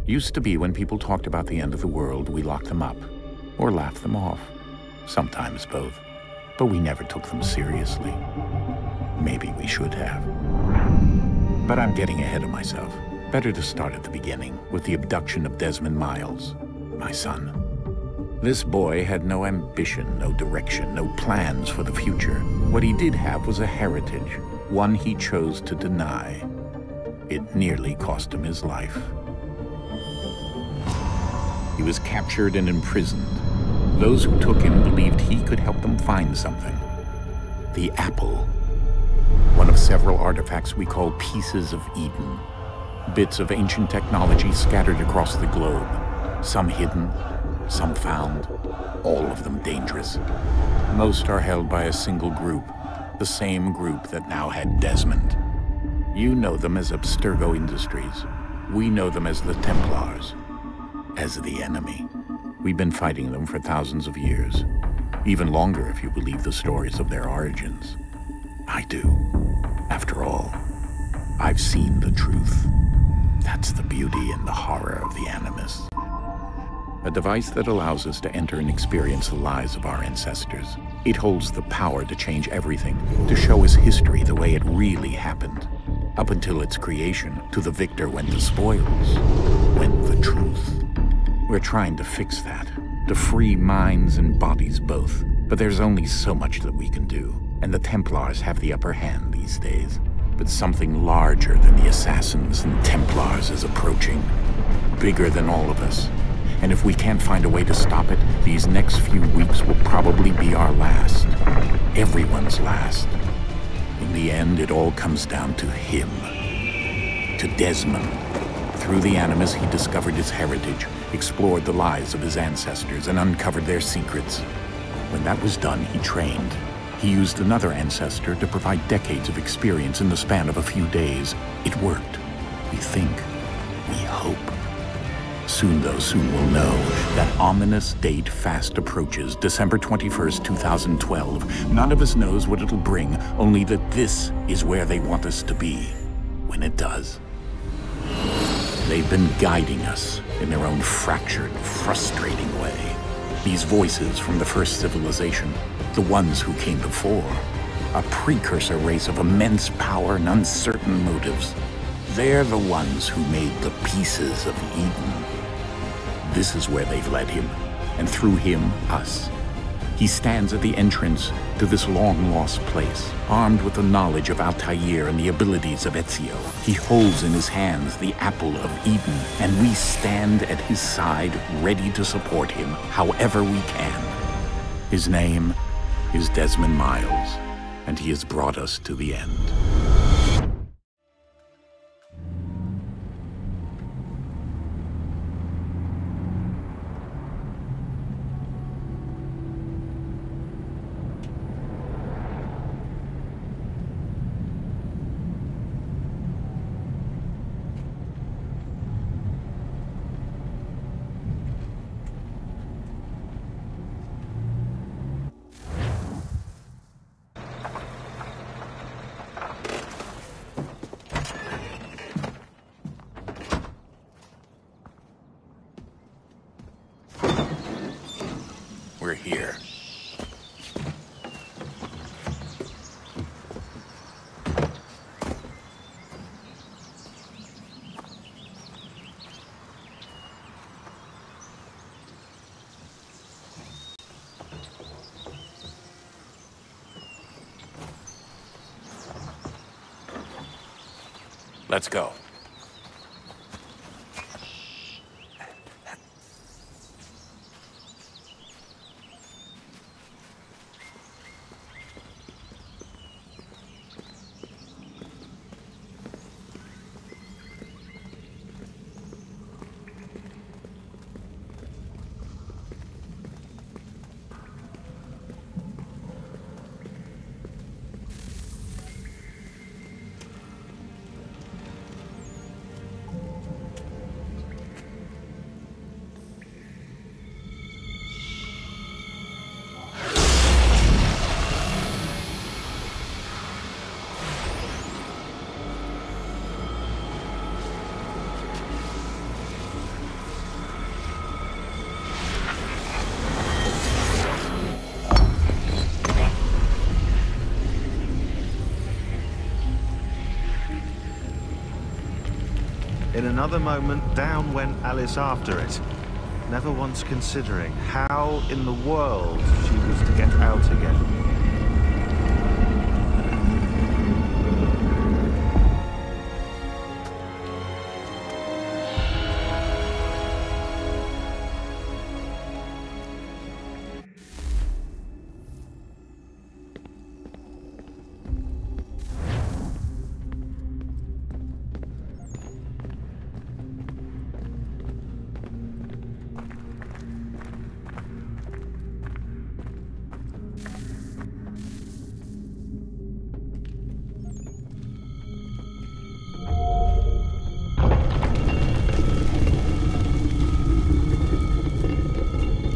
Used to be when people talked about the end of the world, we locked them up, or laughed them off. Sometimes both. But we never took them seriously. Maybe we should have. But I'm getting ahead of myself. Better to start at the beginning, with the abduction of Desmond Miles, my son. This boy had no ambition, no direction, no plans for the future. What he did have was a heritage, one he chose to deny. It nearly cost him his life. He was captured and imprisoned. Those who took him believed he could help them find something. The apple. One of several artifacts we call pieces of Eden. Bits of ancient technology scattered across the globe. Some hidden, some found, all of them dangerous. Most are held by a single group, the same group that now had Desmond. You know them as Abstergo Industries. We know them as the Templars, as the enemy. We've been fighting them for thousands of years, even longer if you believe the stories of their origins. I do. After all, I've seen the truth. That's the beauty and the horror of the Animus. A device that allows us to enter and experience the lives of our ancestors. It holds the power to change everything, to show us history the way it really happened. Up until its creation, to the victor went the spoils, went the truth. We're trying to fix that, to free minds and bodies both. But there's only so much that we can do, and the Templars have the upper hand these days. But something larger than the Assassins and Templars is approaching, bigger than all of us. And if we can't find a way to stop it, these next few weeks will probably be our last. Everyone's last. In the end, it all comes down to him. To Desmond. Through the Animus, he discovered his heritage, explored the lives of his ancestors, and uncovered their secrets. When that was done, he trained. He used another ancestor to provide decades of experience in the span of a few days. It worked. We think. We hope. Soon, though, soon we'll know. That ominous date fast approaches, December 21st, 2012. None of us knows what it'll bring, only that this is where they want us to be, when it does. They've been guiding us in their own fractured, frustrating way. These voices from the first civilization, the ones who came before, a precursor race of immense power and uncertain motives. They're the ones who made the pieces of Eden. This is where they've led him, and through him, us. He stands at the entrance to this long-lost place, armed with the knowledge of Altair and the abilities of Ezio. He holds in his hands the apple of Eden, and we stand at his side, ready to support him however we can. His name is Desmond Miles, and he has brought us to the end. We're here. Let's go. In another moment, down went Alice after it, never once considering how in the world she was to get out again.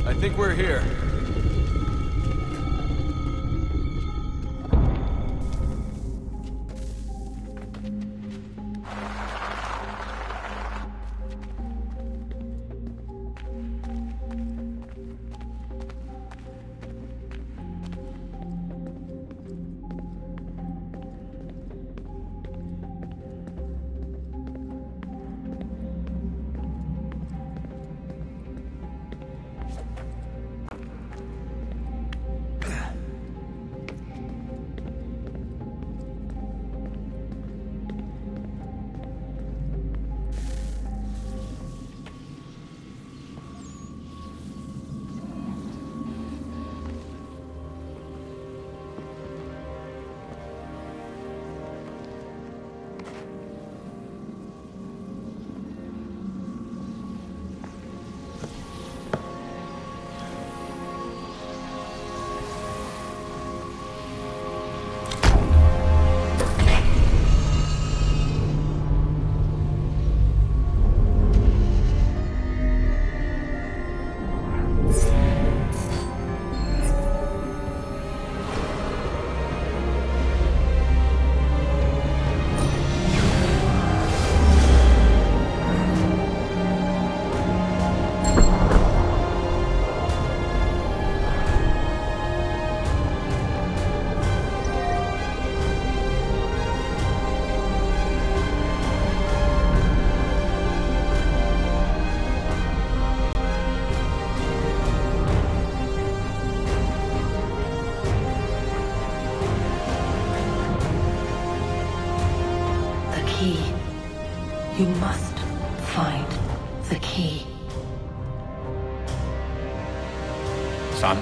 I think we're here. You must find the key. Son?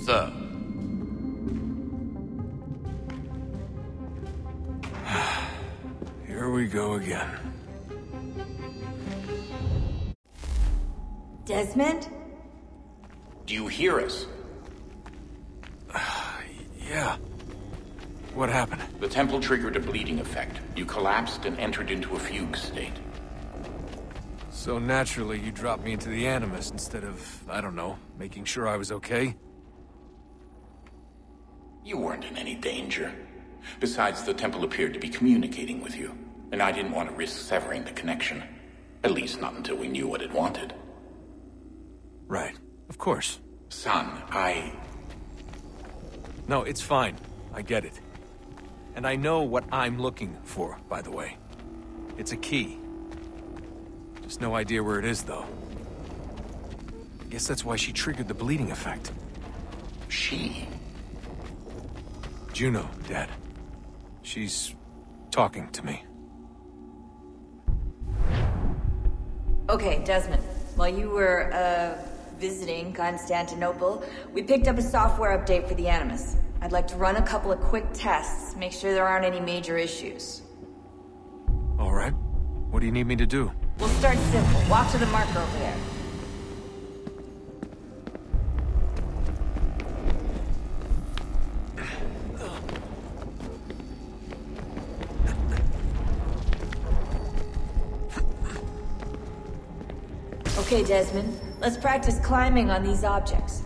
Sir. Here we go again. Desmond? Do you hear us? Yeah. What happened? The temple triggered a bleeding effect. You collapsed and entered into a fugue state. So naturally, you dropped me into the Animus instead of, I don't know, making sure I was okay? You weren't in any danger. Besides, the temple appeared to be communicating with you, and I didn't want to risk severing the connection. At least not until we knew what it wanted. Right. Of course. Son, No, it's fine. I get it. And I know what I'm looking for, by the way. It's a key. Just no idea where it is, though. I guess that's why she triggered the bleeding effect. She? Juno, Dad. She's talking to me. Okay, Desmond. While you were, visiting Constantinople, we picked up a software update for the Animus. I'd like to run a couple of quick tests, make sure there aren't any major issues. All right. What do you need me to do? We'll start simple. Walk to the marker over there. Okay, Desmond. Let's practice climbing on these objects.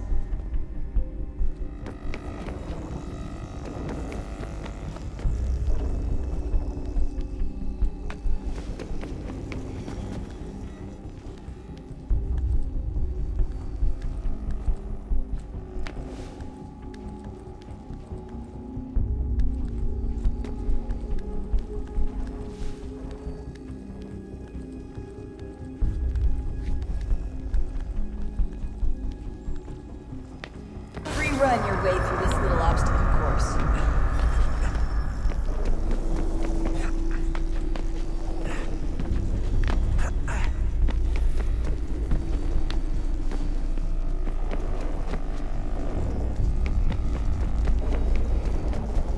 maneuvering your way through this little obstacle course.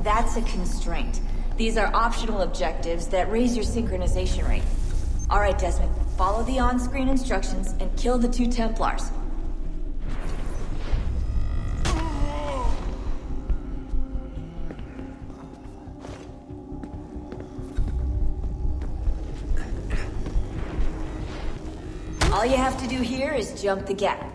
That's a constraint. These are optional objectives that raise your synchronization rate. All right, Desmond, follow the on-screen instructions and kill the 2 Templars. All you have to do here is jump the gap.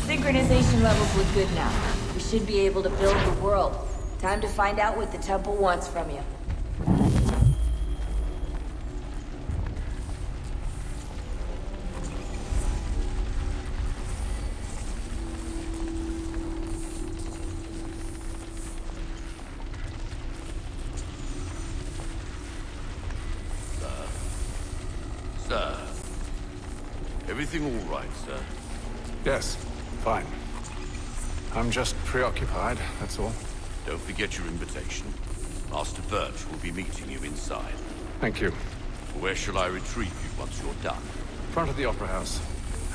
Synchronization levels look good now. We should be able to build the world. Time to find out what the temple wants from you. Sir. Everything all right, sir? Yes, fine. I'm just preoccupied, that's all. Don't forget your invitation. Master Birch will be meeting you inside. Thank you. Where shall I retrieve you once you're done? Front of the Opera House.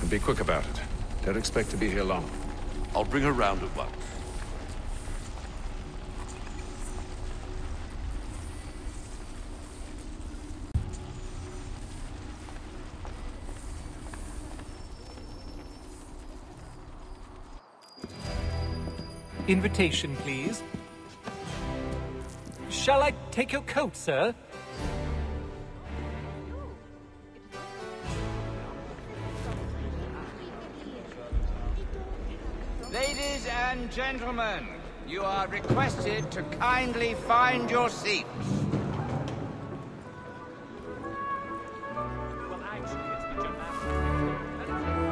And be quick about it. Don't expect to be here long. I'll bring her round at once. Invitation, please. Shall I take your coat, sir? Ladies and gentlemen, you are requested to kindly find your seats.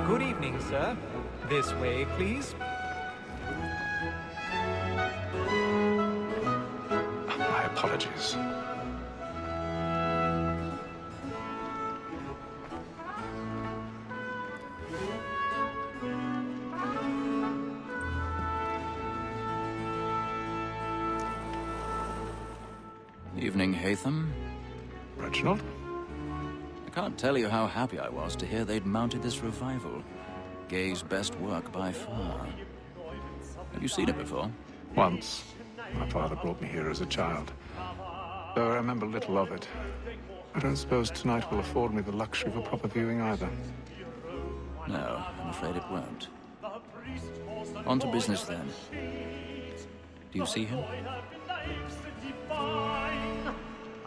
Good evening, sir. This way, please. My apologies. Evening, Haytham. Reginald? I can't tell you how happy I was to hear they'd mounted this revival. Gay's best work by far. Have you seen it before? Once. My father brought me here as a child. Though I remember little of it. I don't suppose tonight will afford me the luxury of a proper viewing either. No, I'm afraid it won't. On to business then. Do you see him?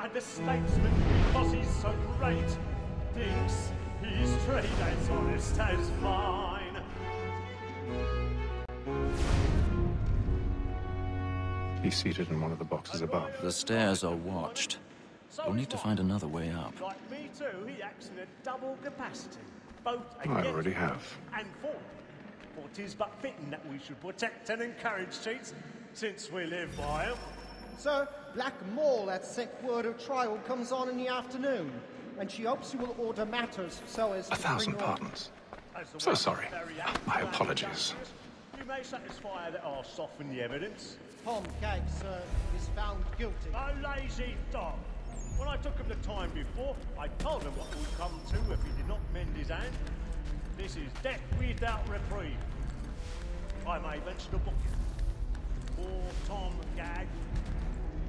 And the statesman, because he's so great, thinks his trade as honest as mine. He's seated in one of the boxes above. The stairs are watched. You'll need to find another way up. Like me too, he acts in a double capacity, both I already have. and for. For 'tis but fitting that we should protect and encourage cheats, since we live by 'em. Sir, Black Mall at sick word of trial comes on in the afternoon, and she hopes you will order matters so as to 1,000 bring pardons. So sorry. My apologies. You may satisfy that I'll soften the evidence. Tom Gag, sir, is found guilty. A lazy dog. When I took him the time before, I told him what would come to if he did not mend his hand. This is death without reprieve. I may venture to book him. Poor Tom Gag.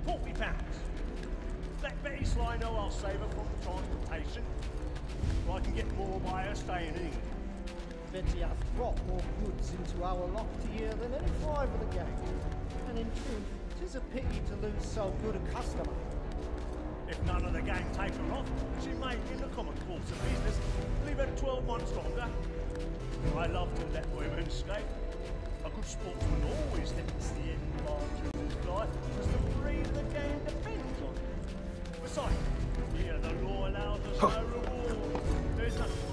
£40. Let Betty Sly know I'll save her from transportation. or I can get more by her staying in England. Betty hath brought more goods into our loft here than any five of the gang. And in truth, 'tis a pity to lose so good a customer. If none of the gang take her off, she may, in the common course of business, leave her 12 months longer. I love to let women escape. A good sportsman always hits the end margin of his life, as the breed of the gang depends on it. Besides, here the law allows us no reward. There's nothing.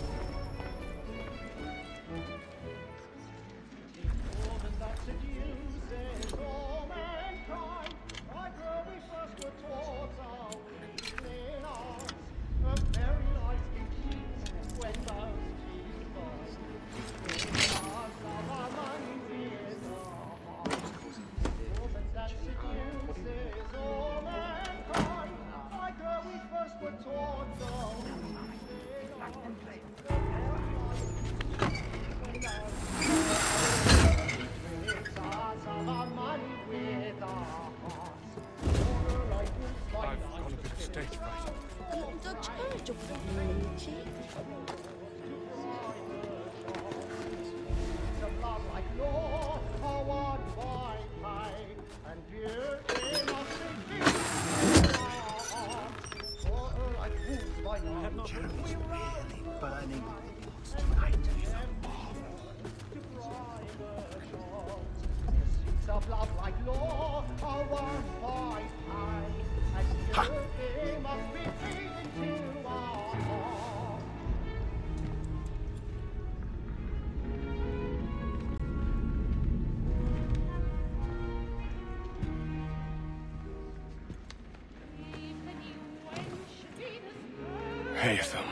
Haytham.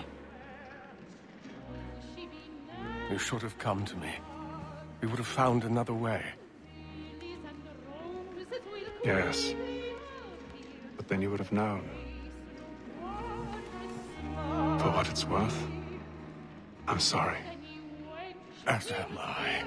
You should have come to me. We would have found another way. Yes. But then you would have known. For what it's worth, I'm sorry. As am I.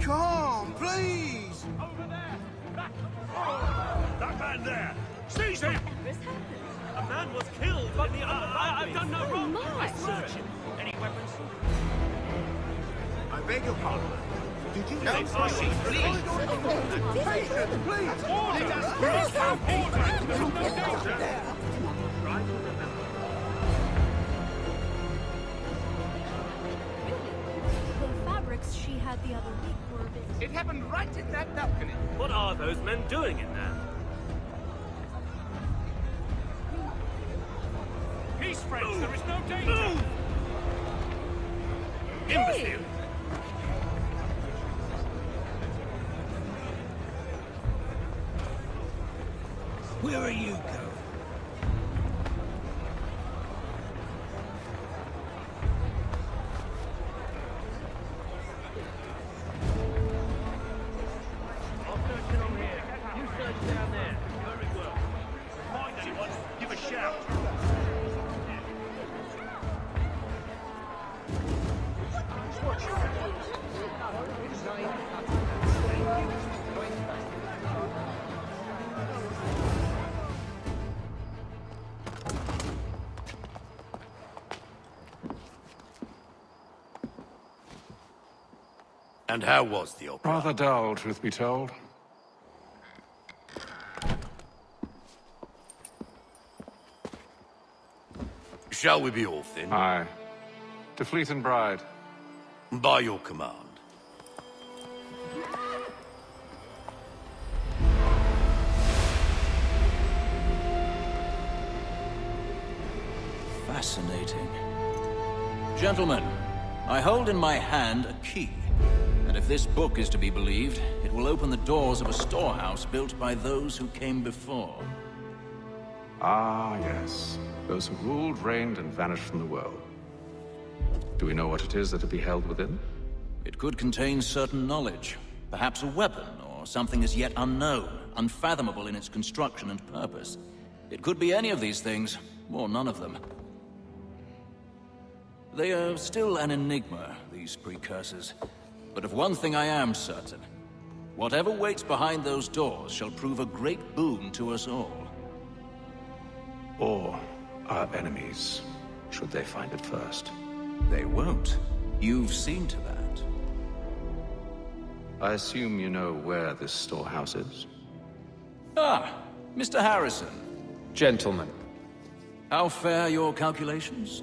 Come, please! Over there! That man there! Seize him! A man was killed, but I've done no wrong! I search him! Any weapons? I beg your pardon. Did you No, please! Please! Order! Let us have order! There's no danger! Right? The fabrics she had the other week were a bit... It happened right in that balcony. What are those men doing in there? Peace, friends, there is no danger. Imbecile! Where are you going? I'll search along here. You search down there. Very well. Find anyone, give a shout. And how was the opera? Rather dull, truth be told. Shall we be off then? Aye. To Fleet and Bride. By your command. Fascinating. Gentlemen, I hold in my hand a key. And if this book is to be believed, it will open the doors of a storehouse built by those who came before. Ah, yes. Those who ruled, reigned, and vanished from the world. Do we know what it is that will be held within? It could contain certain knowledge. Perhaps a weapon, or something as yet unknown, unfathomable in its construction and purpose. It could be any of these things, or none of them. They are still an enigma, these precursors. But of one thing I am certain. Whatever waits behind those doors shall prove a great boon to us all. Or our enemies, should they find it first. They won't. You've seen to that. I assume you know where this storehouse is? Ah, Mr. Harrison. Gentlemen. How fare your calculations?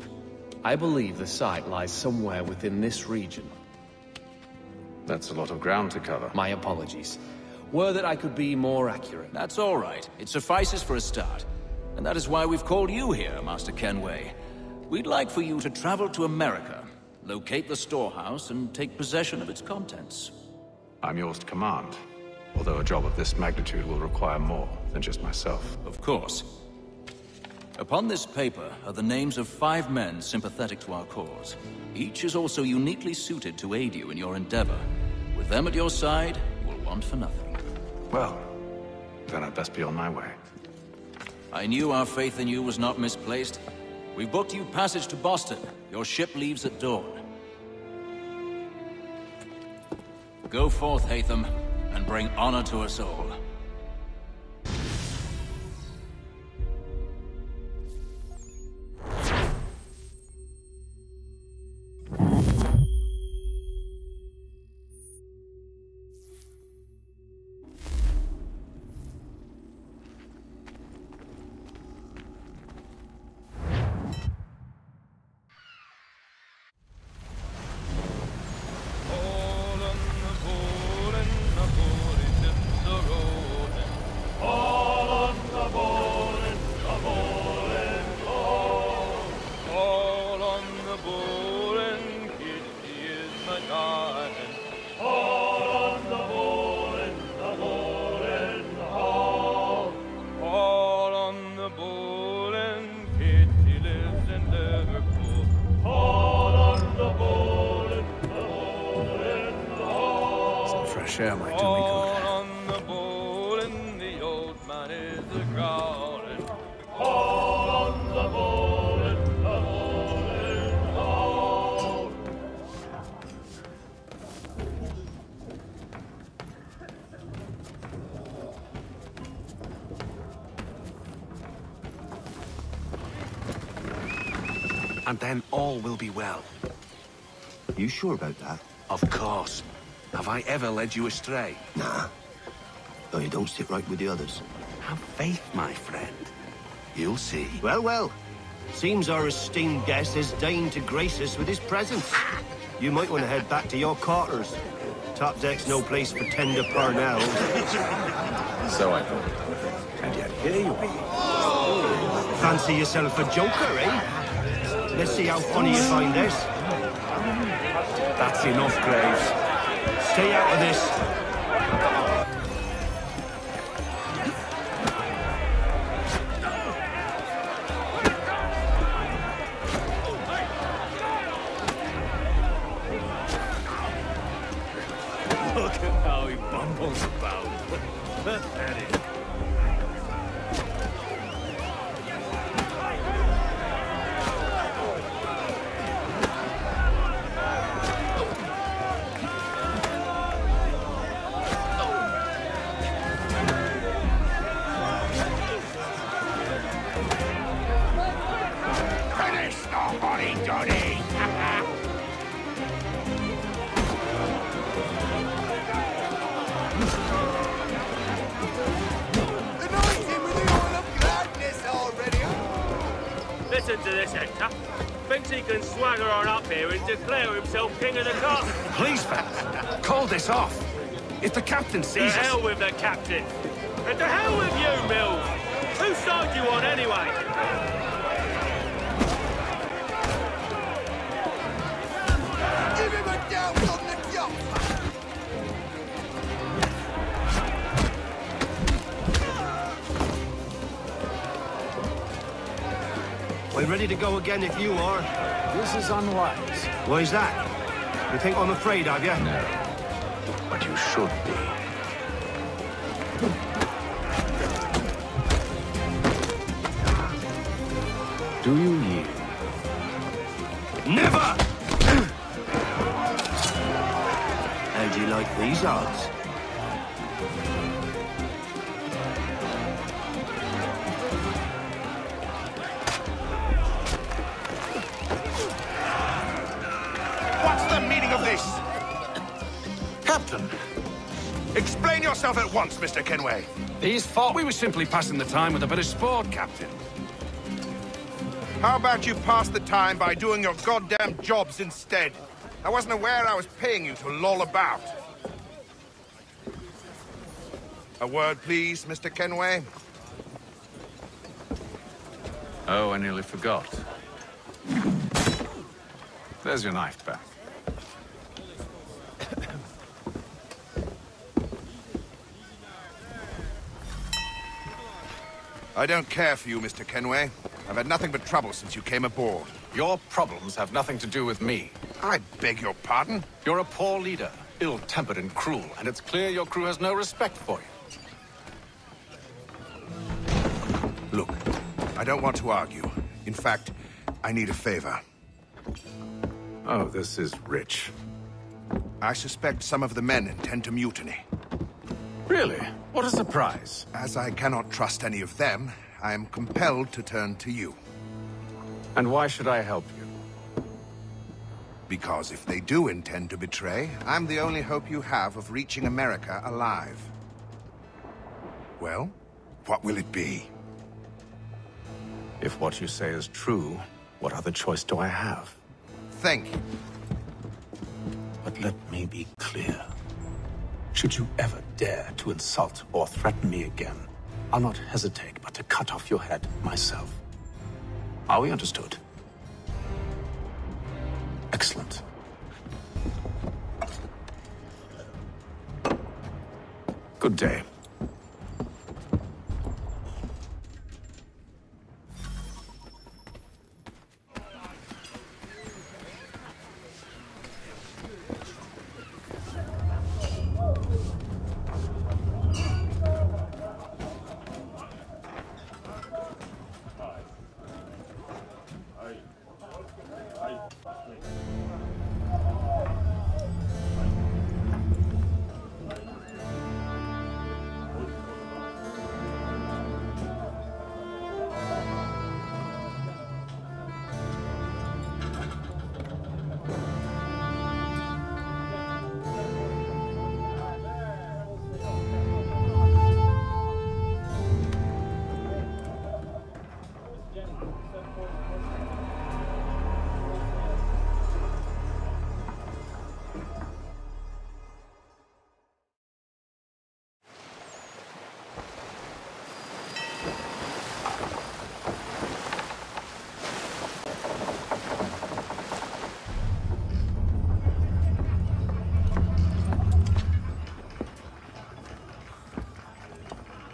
I believe the site lies somewhere within this region. That's a lot of ground to cover. My apologies. Were that I could be more accurate. That's all right. It suffices for a start. And that is why we've called you here, Master Kenway. We'd like for you to travel to America, locate the storehouse, and take possession of its contents. I'm yours to command. Although a job of this magnitude will require more than just myself. Of course. Upon this paper are the names of 5 men sympathetic to our cause. Each is also uniquely suited to aid you in your endeavor. With them at your side, you will want for nothing. Well, then I'd best be on my way. I knew our faith in you was not misplaced. We've booked you passage to Boston. Your ship leaves at dawn. Go forth, Hatham, and bring honor to us all. Share might do me good. On the bowl and the old man is a-growling. On the bowl and the bowling ball. And then all will be well. You sure about that? Of course. Have I ever led you astray? Nah. Though you don't sit right with the others. Have faith, my friend. You'll see. Well, well. Seems our esteemed guest has deigned to grace us with his presence. You might want to head back to your quarters. Top deck's no place for tender parnells. So I thought. And yet here you be. Fancy yourself a joker, eh? Let's see how funny you find this. That's enough, Graves. Stay out of this. Look at how he bumbles about. Pathetic. Listen to this, Hector. Thinks he can swagger on up here and declare himself king of the castle. Please, Vance, call this off. If the captain sees us... To hell with the captain. And to hell with you, Mills. Whose side you on, anyway? ready to go again if you are. This is unwise. Why is that? You think I'm afraid of you? No. But you should be. Do you yield? Never! How do you like these odds? What's the meaning of this? Captain, Explain yourself at once, Mr. Kenway. these thought we were simply passing the time with a bit of sport, Captain. How about you pass the time by doing your goddamn jobs instead? I wasn't aware I was paying you to loll about. A word, please, Mr. Kenway. Oh, I nearly forgot. There's your knife, Beth. I don't care for you, Mr. Kenway. I've had nothing but trouble since you came aboard. Your problems have nothing to do with me. I beg your pardon? You're a poor leader, ill-tempered and cruel, and it's clear your crew has no respect for you. Look, I don't want to argue. In fact, I need a favor. Oh, this is rich. I suspect some of the men intend to mutiny. Really? What a surprise. As I cannot trust any of them, I am compelled to turn to you. And why should I help you? Because if they do intend to betray, I'm the only hope you have of reaching America alive. Well, what will it be? If what you say is true, what other choice do I have? Thank you. But let me be clear. Should you ever dare to insult or threaten me again, I'll not hesitate but to cut off your head myself. Are we understood? Excellent. Good day.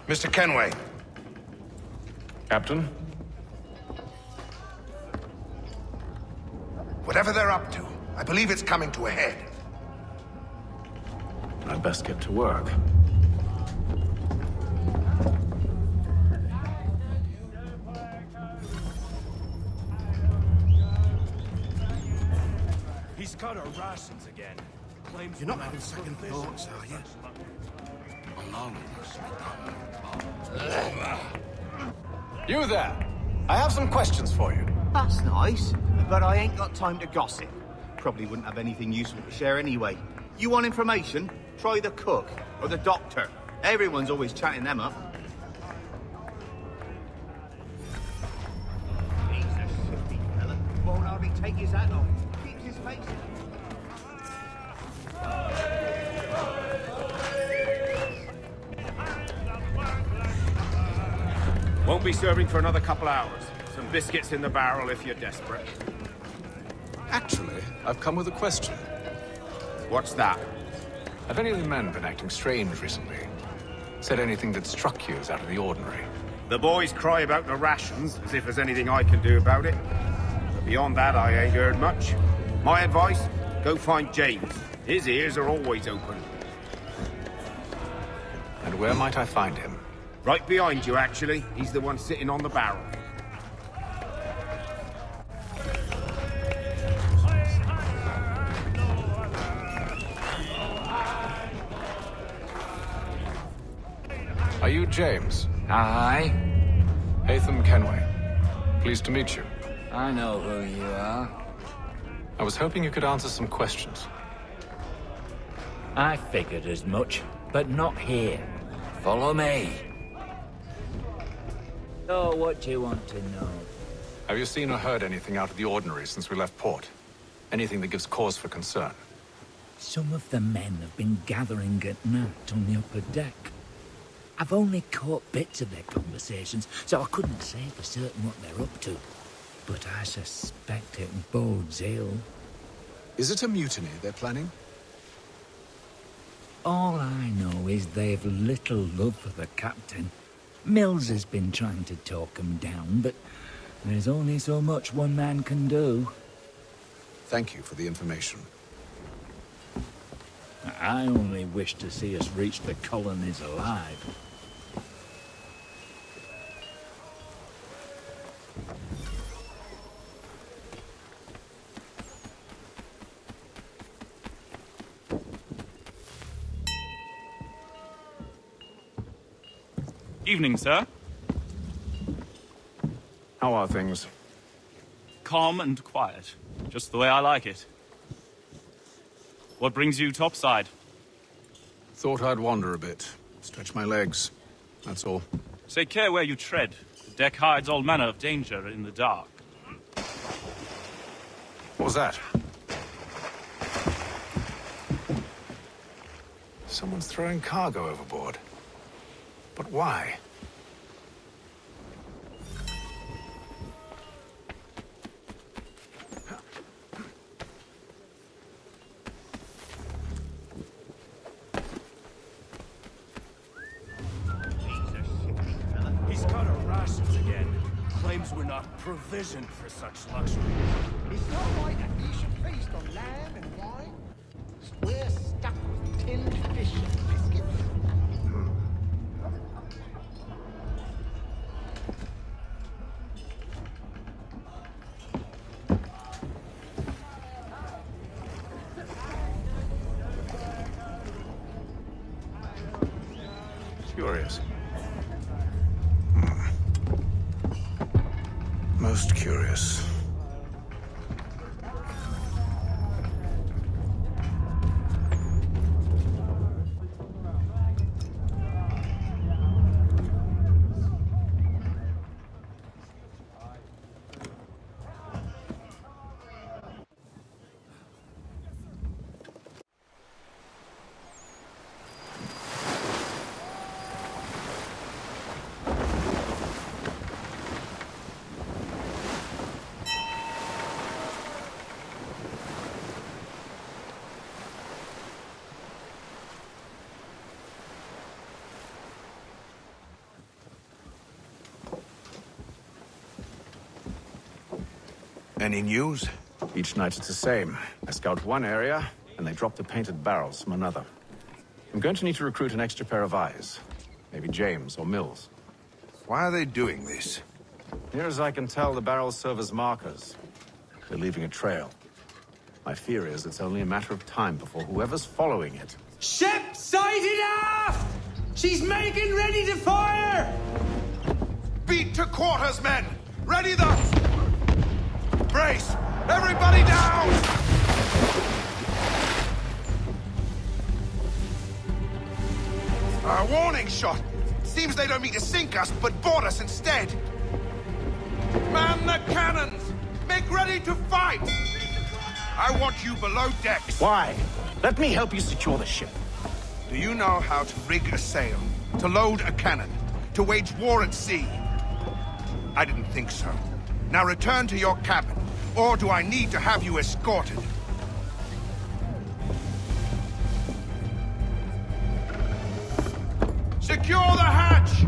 Mr. Kenway. Captain? Whatever they're up to, I believe it's coming to a head. I'd best get to work. He's got our rations again. You're not having second thoughts, are you? You there! I have some questions for you. That's nice, but I ain't got time to gossip. Probably wouldn't have anything useful to share anyway. You want information? Try the cook or the doctor. Everyone's always chatting them up. He's a shifty fella. Won't hardly take his hat off. Keeps his face in. Won't be serving for another couple hours. Some biscuits in the barrel if you're desperate. Actually, I've come with a question. What's that? Have any of the men been acting strange recently? Said anything that struck you as out of the ordinary? The boys cry about the rations, as if there's anything I can do about it. But beyond that, I ain't heard much. My advice, go find James. His ears are always open. And where might I find him? Right behind you, actually. He's the one sitting on the barrel. Are you James? Aye. Hatham Kenway. Pleased to meet you. I know who you are. I was hoping you could answer some questions. I figured as much, but not here. Follow me. So, what do you want to know? Have you seen or heard anything out of the ordinary since we left port? Anything that gives cause for concern? Some of the men have been gathering at night on the upper deck. I've only caught bits of their conversations, so I couldn't say for certain what they're up to. But I suspect it bodes ill. Is it a mutiny they're planning? All I know is they've little love for the captain. Mills has been trying to talk him down, but there's only so much one man can do. Thank you for the information. I only wish to see us reach the colonies alive. Evening, sir. How are things? Calm and quiet. Just the way I like it. What brings you topside? Thought I'd wander a bit. Stretch my legs. That's all. Take care where you tread. The deck hides all manner of danger in the dark. What was that? Someone's throwing cargo overboard. But why? He's got our rations again. Claims we're not provisioned for such luxury. It's not right that you should feast on lamb and wine. We're stuck with tinned fish and biscuits. Curious. Most curious. Any news? Each night it's the same. I scout one area, and they drop the painted barrels from another. I'm going to need to recruit an extra pair of eyes. Maybe James or Mills. Why are they doing this? Near as I can tell, the barrels serve as markers. They're leaving a trail. My fear is it's only a matter of time before whoever's following it... Ship sighted aft! She's making ready to fire! Beat to quarters, men! Ready the... Brace! Everybody down! A warning shot! Seems they don't mean to sink us, but board us instead! Man the cannons! Make ready to fight! I want you below decks. Why? Let me help you secure the ship. Do you know how to rig a sail? To load a cannon? To wage war at sea? I didn't think so. Now return to your cabin. Or do I need to have you escorted? Secure the hatch!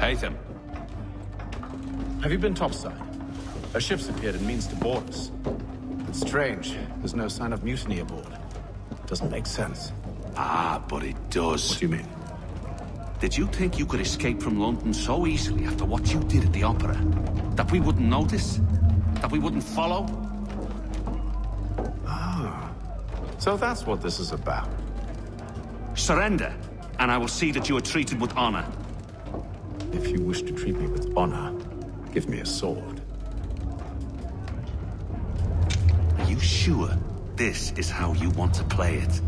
hate him. Have you been topside? A ship's appeared and means to board us. It's strange. There's no sign of mutiny aboard. Doesn't make sense. Ah, but it does. What do you mean? Did you think you could escape from London so easily after what you did at the opera? That we wouldn't notice? That we wouldn't follow? Ah. So that's what this is about. Surrender, and I will see that you are treated with honor. If you wish to treat me with honor, give me a sword. Are you sure this is how you want to play it?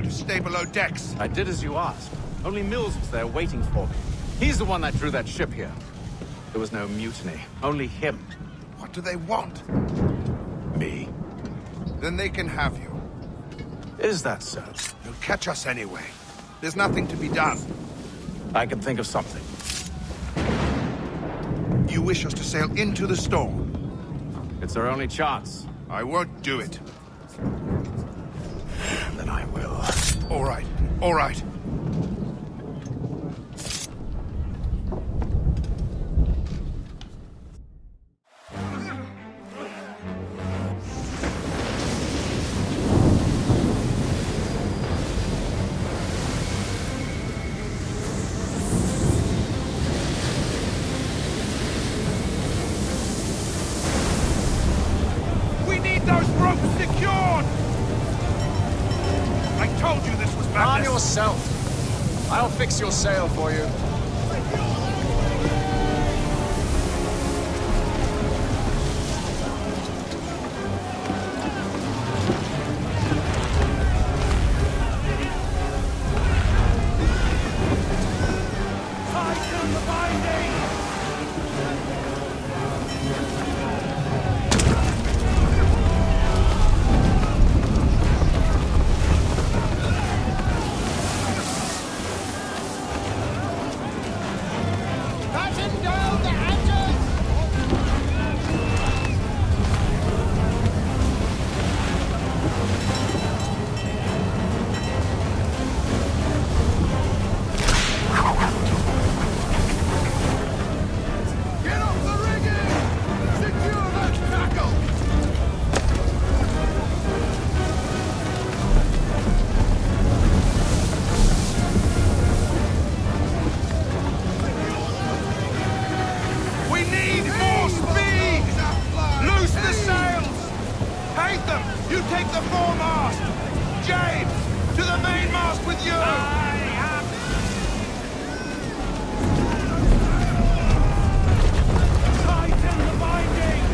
Stay below decks. I did as you asked. Only Mills was there waiting for me. He's the one that drew that ship here. There was no mutiny. Only him. What do they want? Me. Then they can have you. Is that so? They'll catch us anyway. There's nothing to be done. I can think of something. You wish us to sail into the storm? It's our only chance. I won't do it. Then I will. All right. All right. We need those ropes secured! I told you this was madness! Arm yourself! I'll fix your sail for you. Tighten the binding! Batten down the hatches! Get off the rigging! Secure that tackle! We need more speed! Loose the sails! Haytham, you take the foremast! James, to the mainmast with you! Tighten the binding!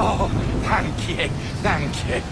Oh, thank you, thank you.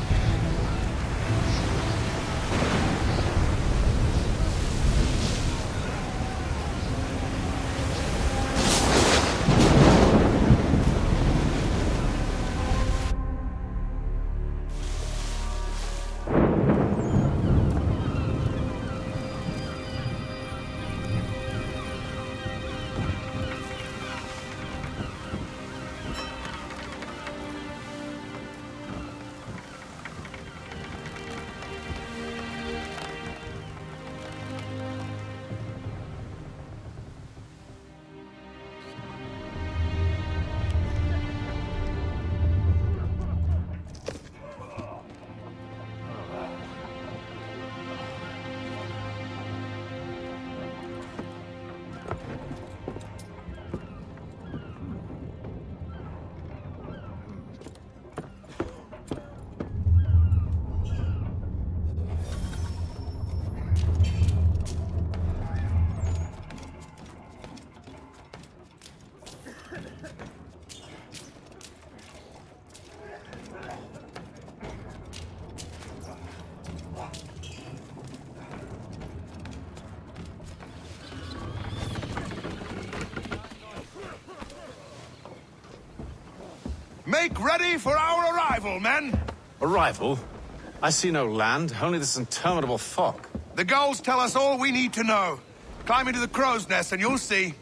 Make ready for our arrival, men! Arrival? I see no land, only this interminable fog. The gulls tell us all we need to know. Climb into the crow's nest and you'll see.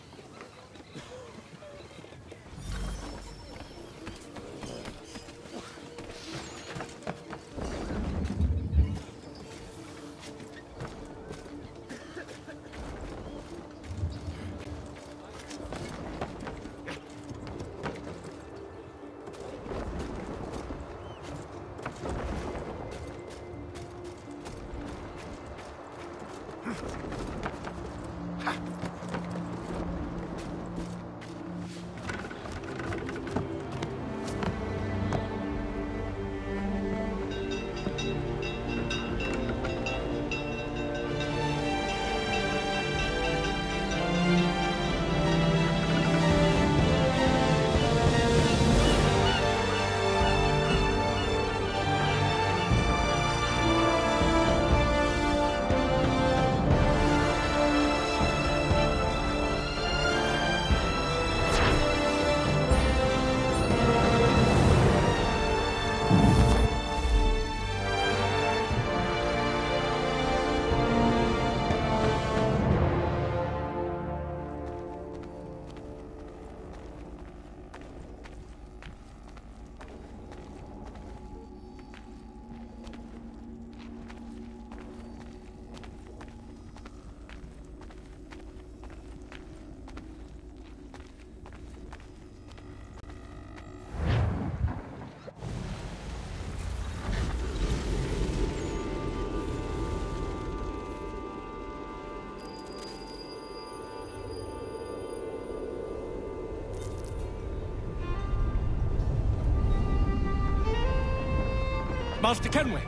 Master Kenway!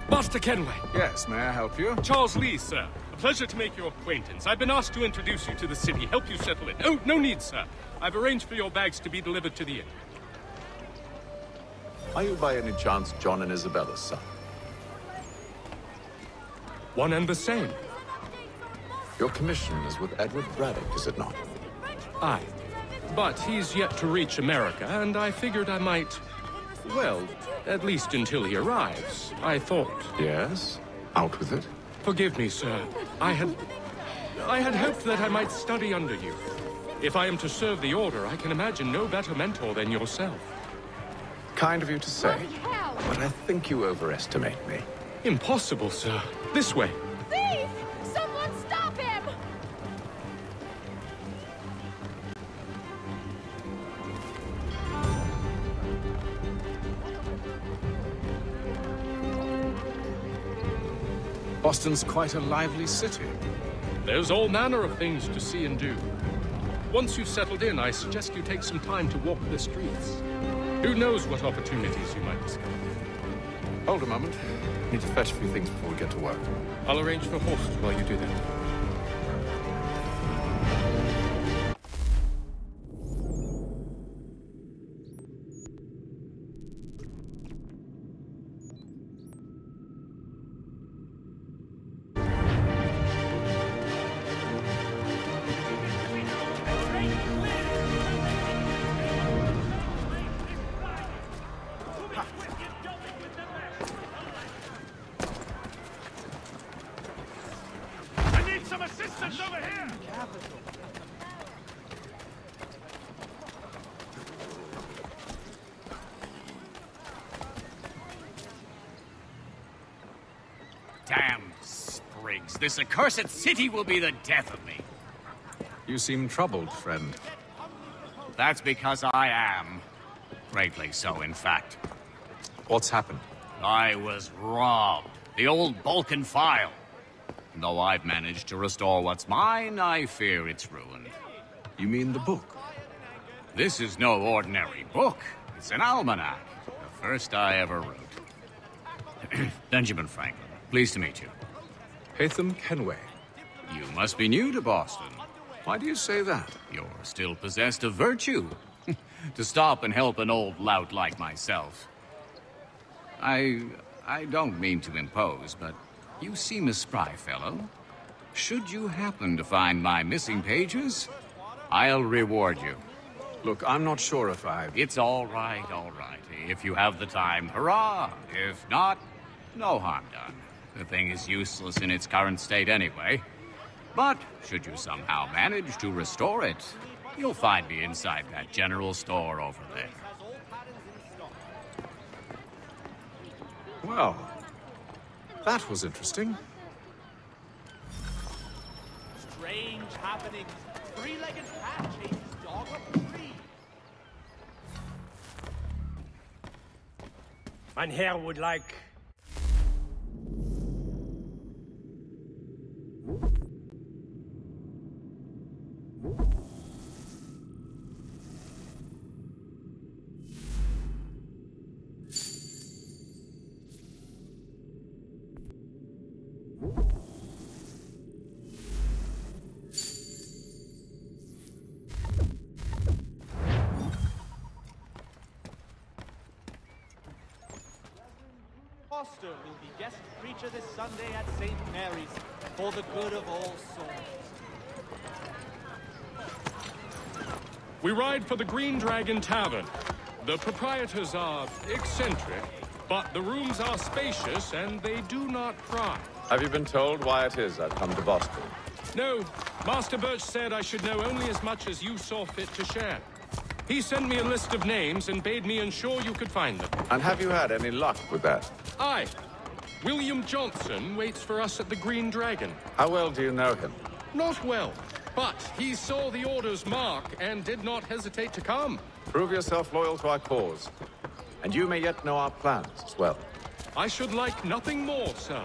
Master Kenway! Yes, may I help you? Charles Lee, sir. A pleasure to make your acquaintance. I've been asked to introduce you to the city, help you settle in. Oh, no need, sir. I've arranged for your bags to be delivered to the inn. Are you by any chance John and Isabella's son? One and the same. Your commission is with Edward Braddock, is it not? Aye. But he's yet to reach America, and I figured I might... Well, at least until he arrives, I thought. Yes? Out with it. Forgive me, sir. I had hoped that I might study under you. If I am to serve the Order, I can imagine no better mentor than yourself. Kind of you to say, but I think you overestimate me. Impossible, sir. This way. Thief! Someone stop him! Boston's quite a lively city. There's all manner of things to see and do. Once you've settled in, I suggest you take some time to walk the streets. Who knows what opportunities you might discover. Hold a moment. Need to fetch a few things before we get to work. I'll arrange for horses while you do that. Damn sprigs. This accursed city will be the death of me. You seem troubled, friend. That's because I am. Greatly so, in fact. What's happened? I was robbed. The old Balkan file. And though I've managed to restore what's mine, I fear it's ruined. You mean the book? This is no ordinary book. It's an almanac. The first I ever wrote. Benjamin Franklin. Pleased to meet you. Haytham Kenway. You must be new to Boston. Why do you say that? You're still possessed of virtue. To stop and help an old lout like myself. I don't mean to impose, but you seem a spry fellow. Should you happen to find my missing pages, I'll reward you. Look, I'm not sure if I... It's all right, all right. If you have the time, hurrah! If not, no harm done. The thing is useless in its current state anyway. But should you somehow manage to restore it, you'll find me inside that general store over there. Well, that was interesting. Strange happenings. Three-legged cat chases dog up the tree. Mein Herr would like... Foster will be guest preacher this Sunday at St. Mary's for the good of all souls. We ride for the Green Dragon Tavern. The proprietors are eccentric, but the rooms are spacious and they do not pry. Have you been told why it is I've come to Boston? No, Master Birch said I should know only as much as you saw fit to share. He sent me a list of names and bade me ensure you could find them. And have you had any luck with that? Aye. William Johnson waits for us at the Green Dragon. How well do you know him? Not well, but he saw the order's mark and did not hesitate to come. Prove yourself loyal to our cause. And you may yet know our plans as well. I should like nothing more, sir.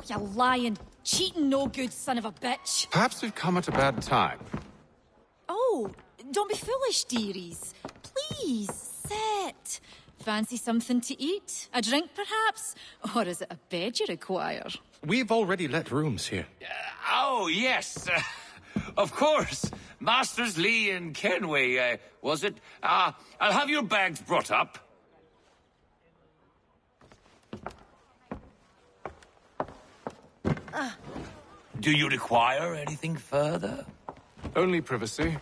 You lying, cheating, no good son of a bitch. Perhaps we've come at a bad time. Oh, don't be foolish, dearies. Please, sit. Fancy something to eat? A drink, perhaps? Or is it a bed you require? We've already let rooms here. Oh, yes. Of course. Masters Lee and Kenway, was it? I'll have your bags brought up. Do you require anything further? Only privacy.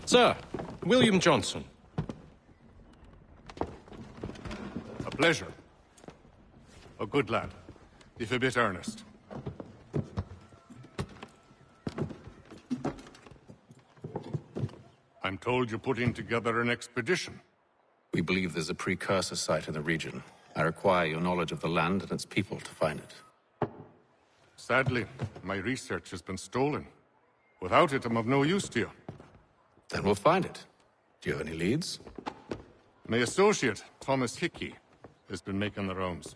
Sir, William Johnson. A pleasure. A good lad, if a bit earnest. I'm told you're putting together an expedition. We believe there's a precursor site in the region. I require your knowledge of the land and its people to find it. Sadly, my research has been stolen. Without it, I'm of no use to you. Then we'll find it. Do you have any leads? My associate, Thomas Hickey, has been making the rounds.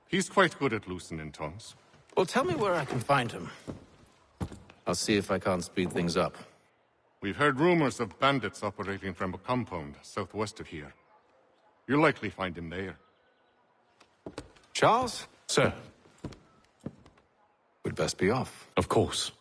He's quite good at loosening tongues. Well, tell me where I can find him. I'll see if I can't speed things up. We've heard rumors of bandits operating from a compound southwest of here. You'll likely find him there. Charles? Sir. We'd best be off. Of course.